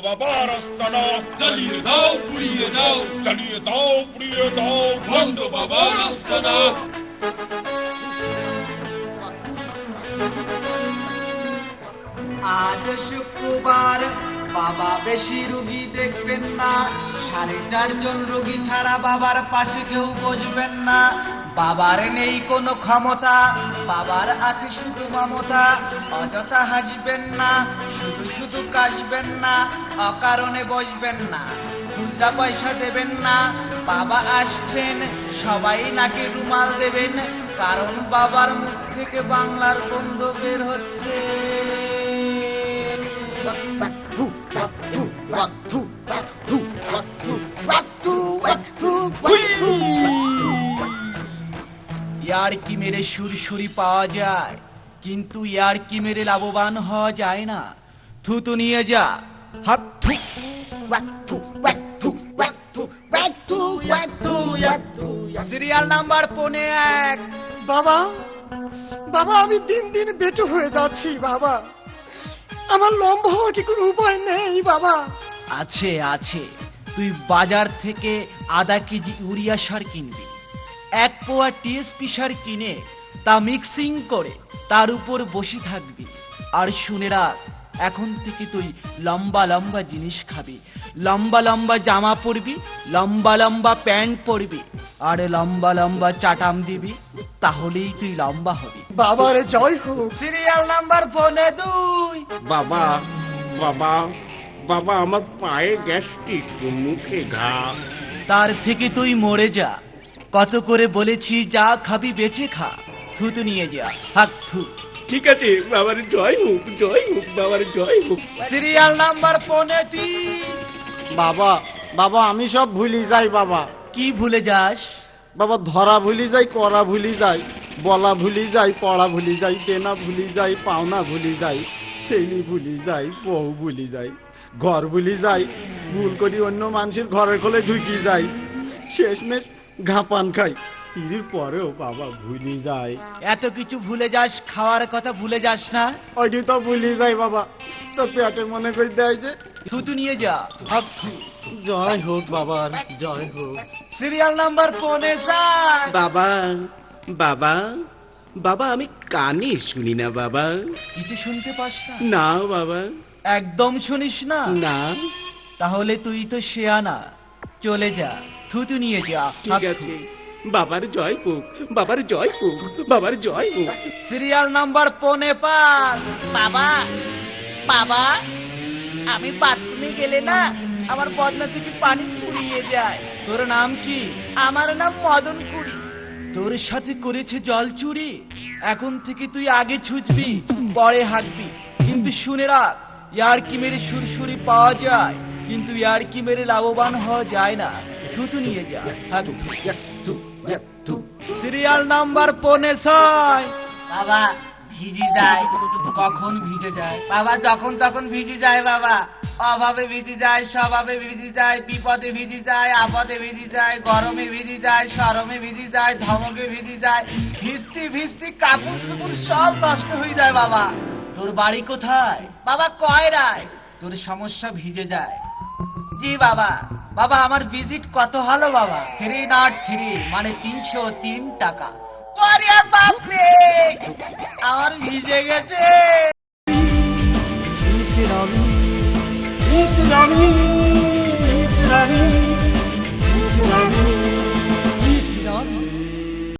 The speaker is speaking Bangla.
বাবার আস্তানা জ্বালিয়ে দাও পুড়িয়ে দাও, জ্বালিয়ে দাও পুড়িয়ে দাও ভণ্ড বাবার আস্তানা। আজ শুক্রবার, বাবা বেশি রুগী দেখবেন না। 4.5 জন রুগী ছাড়া বাবার পাশে কেউ বসবেন না। বাবার নেই কোনো ক্ষমতা, বাবার আছে শুধু মমতা। অযথা হাসবেন না, শুধু শুধু কাশবেন না, অকারণে বসবেন না, খুচরা পয়সা দেবেন না। বাবা আসছেন, সবাই নাকি রুমাল দেবেন, কারণ বাবার মুখ থেকে বাংলার গন্ধ বের হচ্ছে। ইয়ারকি মেরে সুরসুরি পাওয়া যায়, কিন্তু ইয়ারকি মেরে লাভবান হওয়া যায় না। থুতু নিয়ে যা, হাত সিরিয়াল নাম্বার 1। বাবা, বাবা আমি দিন দিন বেঁচে হয়ে যাচ্ছি বাবা। আমার লম্বা হওয়ার কি কোনো উপায় নেই বাবা? আছে আছে, তুই বাজার থেকে আধা কেজি ইউরিয়া সার কিনবি, 1 পোয়া টিএসপি সার কিনে তা মিক্সিং করে তার উপর বসে থাকবি। আর শুনে রাখ, এখন থেকে তুই লম্বা লম্বা জিনিস খাবি, লম্বা লম্বা জামা পরবি, লম্বা লম্বা প্যান্ট পরবি, আর লম্বা লম্বা চাটাম দিবি, তাহলেই তুই লম্বা হবি। বাবার জয় হোক। Serial number 2। বাবা বাবা বাবা আমার পায়ে গ্যাস্ট্রিক, মুখে ঘা। তার থেকে তুই মরে যা। কত করে বলেছি যা খাবি বেঁচে খা। থুতু নিয়ে যা, হাত থু। ঠিক আছে, বাবার জয় হোক, জয় হোক, বাবার জয় হোক। Serial number 3। বাবা, বাবা আমি সব ভুলি যাই বাবা। কি ভুলে যাস? বাবা ধরা ভুলি যাই, করা ভুলি যাই, বলা ভুলি যাই, পড়া ভুলি যাই, কেনা ভুলি যাই, পাওনা ভুলি যাই, ছেলে ভুলি যাই, বউ ভুলি যাই, ঘর ভুলি যাই, ভুল করি অন্য মানুষের ঘরের খোলে ঢুকি যাই, শেষমেশ ঘাপান খাই, এর পরেও বাবা ভুলি যাই। এত কিছু ভুলে যাস, খাওয়ার কথা ভুলে যাস না? ওইটি তো ভুলি যাই বাবা, তো পেটে মনে করে দেয় যে। থুতু নিয়ে যা, হাত থু। জয় হোক বাবার, জয় হোক। Serial number 4। বাবা বাবা বাবা আমি কানে শুনি না বাবা। কিছু শুনতে পাস না? না বাবা, একদম শুনিস না? না। তাহলে তুই তো শেয়ানা, চলে যা, থুতু নিয়ে যা, ঠিক হাত থু। আছে, বাবার জয় হোক, বাবার জয় হোক, বাবার জয় হোক। Serial number 5। বাবা, বাবা আমি বাথরুমে গেলে না আমার বদনা থেকে পানি ফুরিয়ে যায়। তোর নাম কি? আমার নাম মদন কুড়ি। তোর সাথে করেছে জল চুরি। এখন থেকে তুই আগে ছুঁচবি, পরে হাঁকবি, কিন্তু শুনে রাখ, ইয়ারকি মেরে সুরসুরি পাওয়া যায়, কিন্তু ইয়ারকি মেরে লাভবান হওয়া যায় না। থুতু নিয়ে যা, হাত থু। Serial number 6। বাবা ভিজে যায়। কখন ভিজে যায়? বাবা যখন তখন ভিজে যায়। বাবা অভাবে ভিজে যায়, স্বভাবে ভিজে যায়, বিপদে ভিজে যায়, আপদে ভিজে যায়, গরমে ভিজে যায়, শরমে ভিজে যায়, ধমকে ভিজে যায়, ভিজতে ভিজতে কাপড় চোপড় সব নষ্ট হয়ে যায়। বাবা তোর বাড়ি কোথায়? বাবা কয়রায়। তোর সমস্যা ভিজে যায়। জি বাবা। বাবা আমার ভিজিট কত হলো বাবা? 303, মানে 303 টাকা। ওরে বাপরে, আমার ভিজে গেছে। আমি